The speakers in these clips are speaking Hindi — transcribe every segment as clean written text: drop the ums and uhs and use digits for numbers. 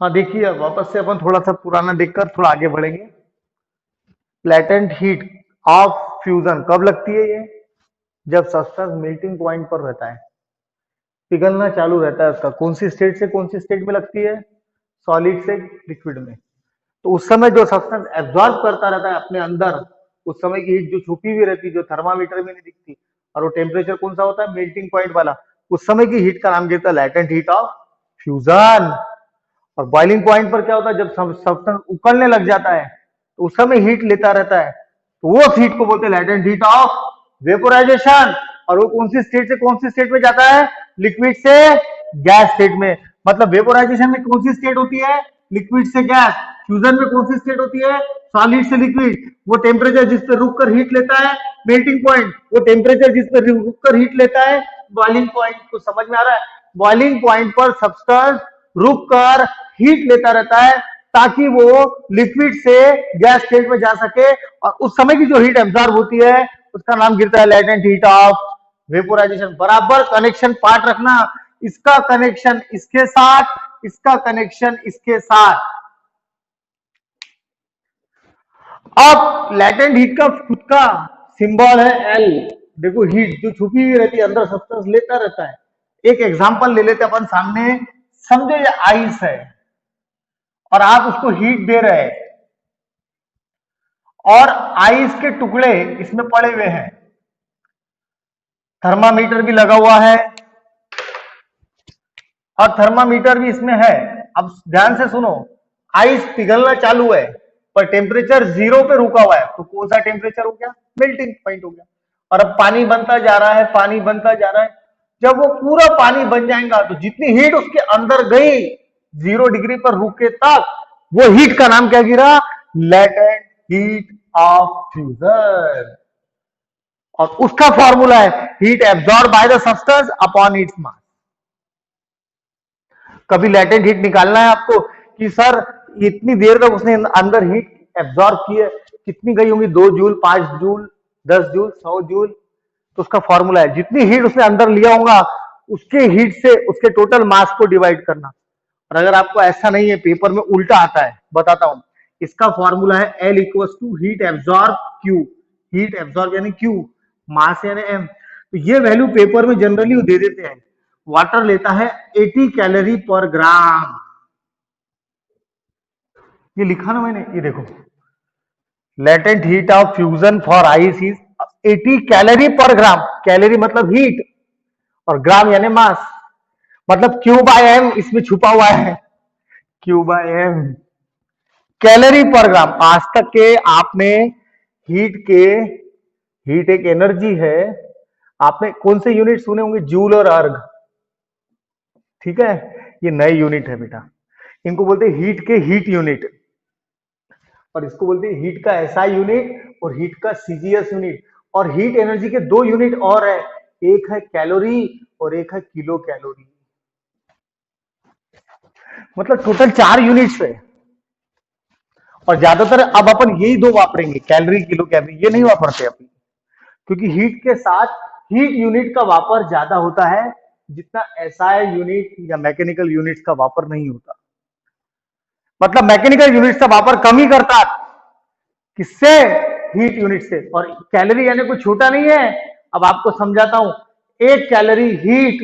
हाँ देखिए, अब वापस से अपन थोड़ा सा पुराना देखकर थोड़ा आगे बढ़ेंगे। लेटेंट हीट ऑफ फ्यूजन कब लगती है ये? जब सब्सटेंस मेल्टिंग पॉइंट पर रहता है, पिघलना चालू रहता है उसका। कौन सी स्टेट से कौन सी स्टेट में लगती है? सॉलिड से लिक्विड में। तो उस समय जो सब्सटेंस एब्जॉर्ब करता रहता है अपने अंदर, उस समय की हीट जो छुपी हुई रहती है, जो थर्मामीटर में नहीं दिखती, और वो टेम्परेचर कौन सा होता है? मेल्टिंग पॉइंट वाला। उस समय की हीट का नाम गिरता है लेटेंट हीट ऑफ फ्यूजन। और बॉइलिंग पॉइंट पर क्या होता है? जब सब्सटेंस उकलने लग जाता है तो उस समय हीट लेता रहता है, तो वो हीट को बोलते हैं लेटेंट हीट ऑफ वेपोराइजेशन। और वो कौन सी स्टेट से कौन सी स्टेट में जाता है? लिक्विड से गैस स्टेट में। मतलब वेपोराइजेशन में कौन सी स्टेट होती है? लिक्विड से गैस। फ्यूजन में कौन सी स्टेट होती है? सॉलिड से लिक्विड। वो टेम्परेचर जिस पे रुक कर हीट लेता है मेल्टिंग पॉइंट, वो टेम्परेचर जिस पे रुक कर हीट लेता है बॉइलिंग पॉइंट। को समझ में आ रहा है? बॉइलिंग पॉइंट पर सब्सटेंस रुक कर हीट लेता रहता है ताकि वो लिक्विड से गैस स्टेट में जा सके, और उस समय की जो हीट एब्जॉर्ब होती है उसका नाम गिरता है लेटेंट हीट ऑफ वेपोराइजेशन। बराबर कनेक्शन पार्ट रखना, इसका कनेक्शन इसके साथ, इसका कनेक्शन इसके साथ। अब लेटेंट हीट का खुद का सिंबल है एल। देखो, हीट जो छुपी हुई रहती है अंदर, सब्सटेंस लेता रहता है। एक एग्जांपल ले लेते अपन सामने। समझो ये आइस है और आप उसको हीट दे रहे हैं, और आइस के टुकड़े इसमें पड़े हुए हैं, थर्मामीटर भी लगा हुआ है और थर्मामीटर भी इसमें है। अब ध्यान से सुनो, आइस पिघलना चालू है पर टेम्परेचर 0 पे रुका हुआ है, तो कौन सा टेम्परेचर हो गया? मेल्टिंग पॉइंट हो गया। और अब पानी बनता जा रहा है, पानी बनता जा रहा है। जब वो पूरा पानी बन जाएगा तो जितनी हीट उसके अंदर गई 0 डिग्री पर रुके तक, वो हीट का नाम क्या गिरा? Latent heat of fusion. और उसका फॉर्मूला है heat absorb by the substance upon its mass. कभी लेटेंट हीट निकालना है आपको कि सर इतनी देर तक उसने अंदर हीट एब्जॉर्ब की है, कितनी गई होंगी? 2 जूल, 5 जूल, 10 जूल, 100 जूल। तो उसका फॉर्मूला है जितनी हीट उसने अंदर लिया होगा उसके हीट से उसके टोटल मास को डिवाइड करना। और अगर आपको ऐसा नहीं है, पेपर में उल्टा आता है, बताता हूं। इसका फॉर्मूला है L equal to heat absorb Q. Heat absorb यानी क्यू, मास यानी एम। तो ये वैल्यू पेपर में जनरली दे देते हैं। वाटर लेता है 80 कैलोरी पर ग्राम। ये लिखा ना मैंने, ये देखो, latent heat of fusion for ice is 80 calorie per gram. Calorie मतलब हीट, और ग्राम यानी मास। मतलब क्यू बाय एम इसमें छुपा हुआ है, Q by M, calorie per ग्राम। आज तक के आपने हीट के, हीट एक एनर्जी है, आपने कौन से यूनिट सुने होंगे? जूल और अर्ग। ठीक है, ये नए यूनिट है बेटा। इनको बोलते हैं हीट के हीट यूनिट, और इसको बोलते हैं हीट का एसआई यूनिट और हीट का सीजीएस यूनिट। और हीट एनर्जी के 2 यूनिट और है, एक है कैलोरी और एक है किलो कैलोरी। मतलब टोटल 4 यूनिट्स है। और ज्यादातर अब अपन यही दो वापरेंगे, कैलोरी किलो कैलोरी, ये नहीं वापरते अपन, क्योंकि हीट के साथ हीट यूनिट का वापर ज्यादा होता है जितना एसआई यूनिट या मैकेनिकल यूनिट्स का वापर नहीं होता। मतलब मैकेनिकल यूनिट्स का वापर कम ही करता, किससे? हीट यूनिट से। और कैलोरी यानी कोई छोटा नहीं है। अब आपको समझाता हूं, एक कैलोरी हीट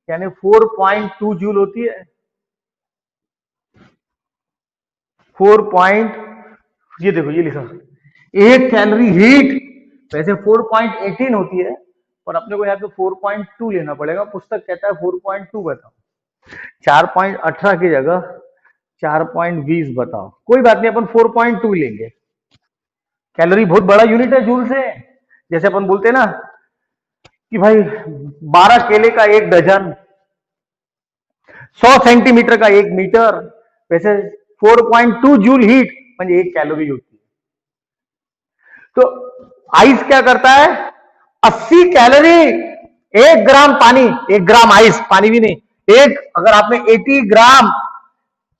यानी 4.2 जूल होती है। 4. ये देखो, ये लिखा, एक कैलोरी हीट वैसे 4.18 होती है, पर अपने को यहाँ पे 4.2 लेना पड़ेगा। पुस्तक कहता है 4.2 बताओ, 4.18 की जगह 4.20 बताओ। कोई बात नहीं, अपन 4.2 लेंगे। कैलोरी बहुत बड़ा यूनिट है जूल से। जैसे अपन बोलते हैं ना कि भाई 12 केले का 1 डजन, 100 सेंटीमीटर का 1 मीटर, वैसे 4.2 जूल हीट म्हणजे 1 कैलोरी होती है। तो आइस क्या करता है? 80 कैलोरी 1 ग्राम पानी, 1 ग्राम आइस, पानी भी नहीं, एक, अगर आपने 80 ग्राम,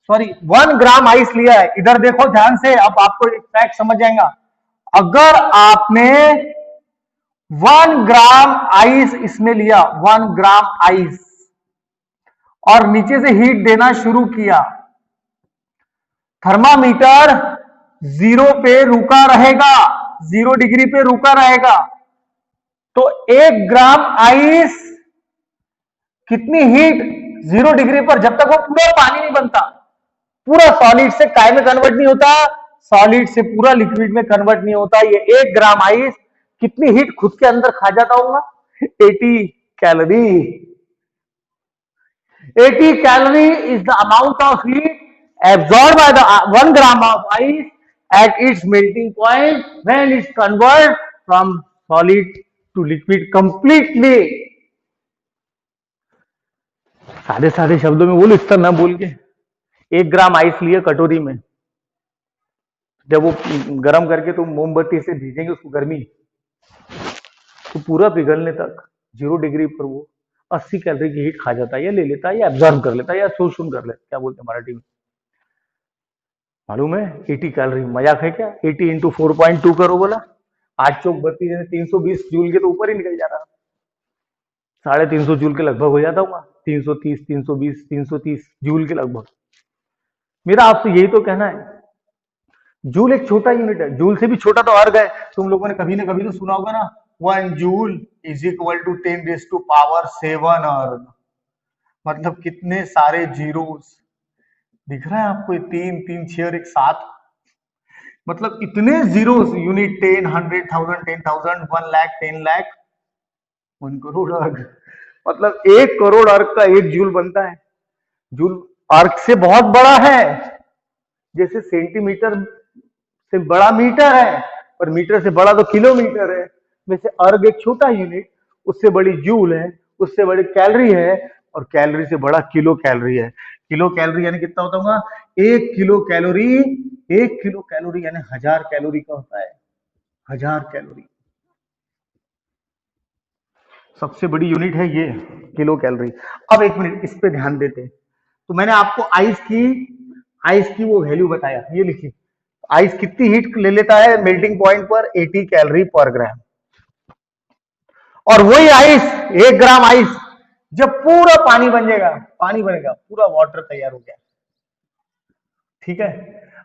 सॉरी 1 ग्राम आइस लिया है, इधर देखो ध्यान से, अब आपको एक फैक्ट समझ जाएगा। अगर आपने 1 ग्राम आइस इसमें लिया, 1 ग्राम आइस, और नीचे से हीट देना शुरू किया, थर्मामीटर 0 पे रुका रहेगा, 0 डिग्री पे रुका रहेगा। तो 1 ग्राम आइस कितनी हीट 0 डिग्री पर, जब तक वो पूरा पानी नहीं बनता, पूरा सॉलिड से काय में कन्वर्ट नहीं होता, सॉलिड से पूरा लिक्विड में कन्वर्ट नहीं होता। ये 1 ग्राम आइस कितनी हीट खुद के अंदर खा जाता होगा? 80 calorie. 80 calorie is the amount of heat absorbed by the 1 gram of ice at its melting point when it's converted from solid to liquid completely. सादे सादे शब्दों में बोलो, इस तरह ना बोल के। 1 ग्राम आइस लिए कटोरी में, जब वो गर्म करके तुम मोमबत्ती से भेजेंगे उसको गर्मी, तो पूरा पिघलने तक 0 डिग्री पर वो 80 कैलोरी की हीट खा जाता है, या ले लेता है, या एब्जॉर्ब कर लेता है, या शोषण कर लेता है, क्या बोलते हैं मराठी में, मालूम है? 80 कैलोरी। मजाक है क्या? 80 इंटू 4.2 करो बोला, 8 चौक 32, 320 जूल के तो ऊपर ही निकल जा रहा, 350 जूल के लगभग हो जाता होगा, 330, 320, 330 जूल के लगभग। मेरा आपसे यही तो कहना है, जूल एक छोटा यूनिट है, जूल से भी छोटा तो अर्ग है। तुम लोगों ने कभी ना कभी तो सुना होगा ना, 1 जूल इज इक्वल टू 10⁻⁷ अर्ग। मतलब कितने सारे जीरोस दिख रहा है आपको? 3 3 6 एक साथ, मतलब इतने जीरोस। यूनिट 10, 100, 1000, 10,000, 1 लाख, 10 लाख, 1 करोड़ अर्ग। मतलब 1 करोड़ अर्ग का 1 जूल बनता है। जूल अर्ग से बहुत बड़ा है, जैसे सेंटीमीटर से बड़ा मीटर है, पर मीटर से बड़ा तो किलोमीटर है। वैसे अर्ग एक छोटा यूनिट, उससे बड़ी जूल है, उससे बड़ी कैलोरी है, और कैलोरी से बड़ा किलो कैलोरी है। किलो कैलोरी यानी कितना होता होगा? 1 किलो कैलोरी, 1 किलो कैलोरी यानी 1000 कैलोरी का होता है, 1000 कैलोरी। सबसे बड़ी यूनिट है ये किलो कैलोरी। अब एक मिनट इस पे ध्यान देते हैं। तो मैंने आपको आइस की वो वैल्यू बताया, ये लिखिए। आइस कितनी हीट ले लेता है मेल्टिंग पॉइंट पर? 80 कैलोरी पर ग्राम। और वही आइस, 1 ग्राम आइस जब पूरा पानी बन जाएगा, पानी बनेगा, पूरा वाटर तैयार हो गया, ठीक है?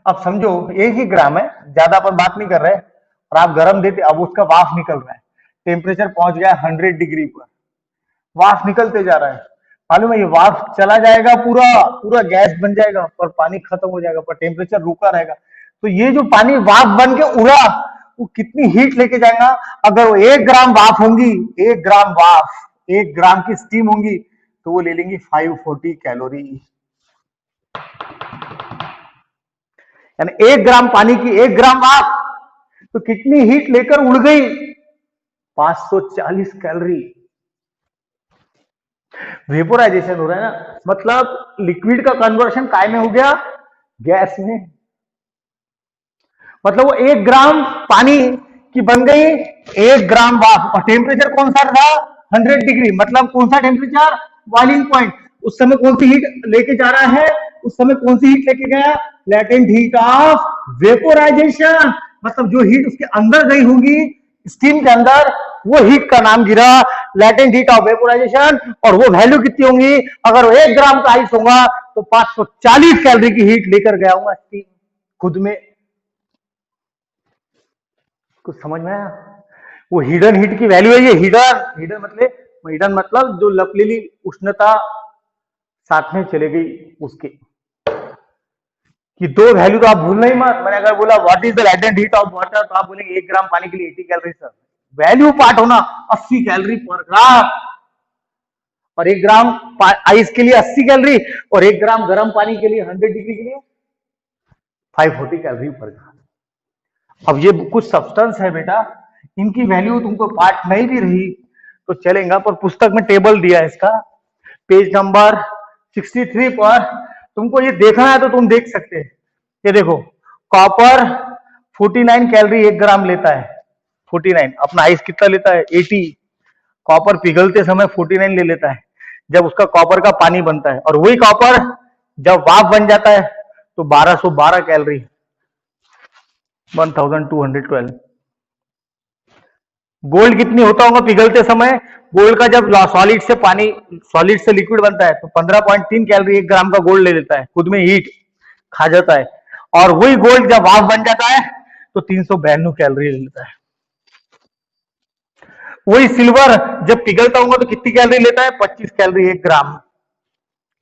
अब समझो 1 ही ग्राम है, ज्यादा अपन बात नहीं कर रहे, और आप गर्म देते, अब उसका वाफ निकल रहा है, टेम्परेचर पहुंच गया 100 डिग्री पर, वाफ निकलते जा रहा है। मालूम है ये वाफ चला जाएगा, पूरा गैस बन जाएगा, पर पानी खत्म हो जाएगा, पर टेम्परेचर रुका रहेगा। तो ये जो पानी वाफ बन के उड़ा, वो कितनी हीट लेके जाएगा? अगर वो 1 ग्राम वाफ होंगी, 1 ग्राम वाफ, 1 ग्राम की स्टीम होंगी, तो वो ले लेंगी 540 कैलोरी। यानी 1 ग्राम पानी की 1 ग्राम वाफ तो कितनी हीट लेकर उड़ गई? 540 कैलोरी। वेपोराइजेशन हो रहा है ना, मतलब लिक्विड का कन्वर्शन काय में हो गया? गैस में। मतलब वो 1 ग्राम पानी की बन गई 1 ग्राम वाफ, और टेम्परेचर कौन सा था? 100 डिग्री। मतलब कौन सा टेम्परेचर? Boiling point. उस समय कौन सी हीट लेके जा रहा है? उस समय कौन सी हीट लेके गया? Latent heat of vaporisation. मतलब जो हीट उसके अंदर गई होगी स्टीम के अंदर, वो हीट का नाम गिरा लेटेंट हीट ऑफ वेपोराइजेशन। और वो वैल्यू कितनी होंगी? अगर वो 1 ग्राम का आइस होगा तो 540 कैलोरी की हीट लेकर गया होगा स्टीम खुद में। कुछ समझ में आया? वो हिडन हीट की वैल्यू है ये। हिडन मतलब जो लपलीली उष्णता साथ में चले गई उसके। ये 2 वैल्यू तो आप भूलना ही मत। मैंने अगर बोला what is the latent heat of water, तो आप बोलेंगे 1 ग्राम पानी के लिए 80 कैलोरी। सर वैल्यू पार्ट होना 80 कैलोरी पर ग्राम, और 1 ग्राम आइस के लिए 80 कैलोरी, और 1 ग्राम गर्म पानी के लिए 100 डिग्री के लिए 540 कैलोरी पर ग्राम। अब ये कुछ सब्सटेंस है बेटा, इनकी वैल्यू तुमको पार्ट नहीं भी रही तो चलेगा, पर पुस्तक में टेबल दिया है इसका, पेज नंबर 63 पर तुमको ये देखना है तो तुम देख सकते हैं। ये देखो, कॉपर 49 कैलोरी 1 ग्राम लेता है। 49। अपना आइस कितना लेता है? 80। कॉपर पिघलते समय 49 ले लेता है जब उसका कॉपर का पानी बनता है, और वही कॉपर जब वाफ बन जाता है तो 1212 कैलोरी, 1212। गोल्ड कितनी होता होगा पिघलते समय? गोल्ड का जब सॉलिड से लिक्विड बनता है तो 15.3 कैलोरी 1 ग्राम का गोल्ड ले लेता है, खुद में हीट खा जाता है। और वही गोल्ड जब वाफ बन जाता है तो 392 कैलोरी लेता है। वही सिल्वर जब पिघलता होगा तो कितनी कैलोरी लेता है? 25 कैलोरी 1 ग्राम।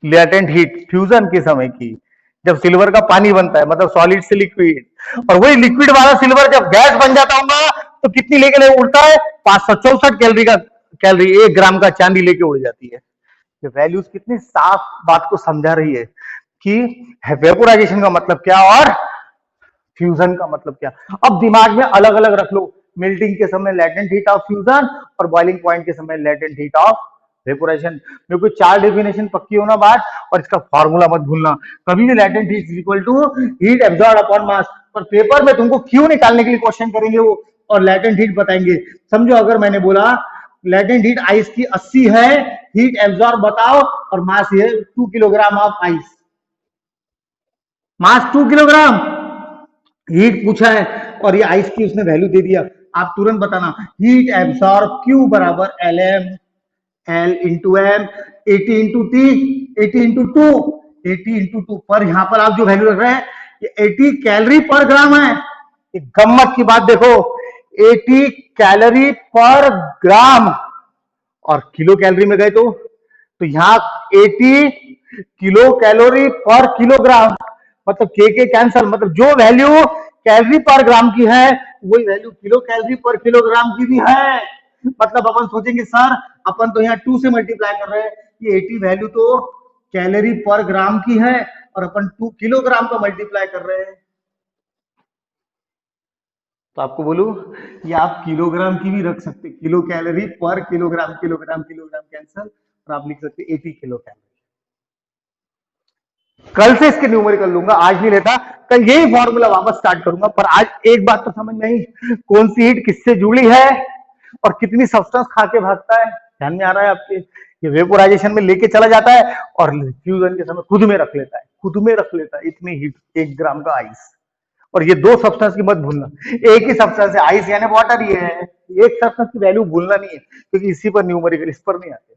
लेटेंट हीट फ्यूजन के समय की, जब सिल्वर का पानी बनता है, मतलब सॉलिड से लिक्विड। और वही लिक्विड वाला सिल्वर जब गैस बन जाता होगा तो कितनी लेके उड़ता है? 564 कैलोरी का, कैलोरी 1 ग्राम का चांदी लेके उड़ जाती है। ये वैल्यूज कितनी साफ बात को समझा रही है कि वेपोराइजेशन का मतलब क्या और फ्यूजन का मतलब क्या। अब दिमाग में अलग अलग रख लो, मेल्टिंग के समय लेटेंट हीट ऑफ फ्यूजन और बॉइलिंग पॉइंट के समय लेटेंट हीट ऑफ वेपोराइजेशन। मेरे को 4 डेफिनेशन पक्की होना बात, और इसका फॉर्मूला मत भूलना। कभी भी latent heat is equal to heat absorb upon mass. पर पेपर में तुमको क्यों निकालने के लिए क्वेश्चन करेंगे वो, और लेटेंट हीट बताएंगे। समझो अगर मैंने बोला लेटेंट हीट आइस की 80 है, हीट एब्जॉर्ब बताओ, और मास है 2 kilogram of ice, mass 2 kilogram, heat पूछा है और ये आइस की उसने वैल्यू दे दिया। आप तुरंत बताना हीट एब्सॉर्ब Q बराबर LM L into M 80 into T 80 into 2 80 into 2 पर यहां पर आप जो वैल्यू रख रहे हैं ये 80 कैलोरी पर ग्राम है। ये गम्मत की बात देखो, 80 कैलोरी पर ग्राम, और किलो कैलोरी में गए तो यहां 80 किलो कैलोरी पर किलोग्राम, मतलब के कैंसल, मतलब जो वैल्यू कैलोरी पर ग्राम की है वही वैल्यू किलो कैलोरी पर किलोग्राम की भी है। मतलब अपन सोचेंगे सर अपन तो यहाँ 2 से मल्टीप्लाई कर रहे हैं, ये 80 वैल्यू तो कैलोरी पर ग्राम की है और अपन 2 किलोग्राम का मल्टीप्लाई कर रहे हैं। तो आपको बोलूं ये आप किलोग्राम की भी रख सकते, किलो कैलोरी पर किलोग्राम, किलोग्राम किलोग्राम कैंसल, और आप लिख सकते 80 किलो कैलोरी। कल से इसके न्यूमेरिकल लूंगा, आज नहीं लेता, कल यही फॉर्मूला वापस स्टार्ट करूंगा। पर आज एक बात तो समझ में आई, कौन सी हीट किससे जुड़ी है और कितनी सब्सटेंस खा के भागता है, ध्यान में आ रहा है आपके। ये वेपोराइजेशन में लेके चला जाता है और फ्यूजन के समय खुद में रख लेता है, खुद में रख लेता है इतनी हीट 1 ग्राम का आइस। और ये 2 सब्सटेंस की मत भूलना, एक ही सब्सटेंस है आइस यानी वाटर, ये है एक सब्सटेंस की वैल्यू भूलना नहीं है, क्योंकि इसी पर न्यूमेरिकल, इस पर नहीं आते।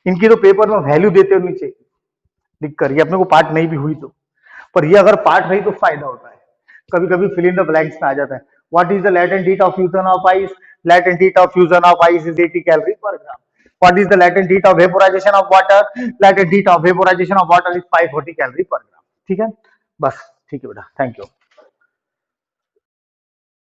इनकी तो पेपर में वैल्यू देते हो नीचे लिख कर, ये अपने को पार्ट नहीं भी हुई तो, पर ये अगर पार्ट रही तो फायदा होता है। कभी कभी फिल इन द ब्लैंक्स में आ जाता है, what is the latent heat of fusion of ice, latent heat of fusion of ice is 80 calorie per gram. What is the latent heat of vaporisation of water, latent heat of vaporisation of water is 540 calorie per gram. ठीक है, बस ठीक है बेटा, थैंक यू।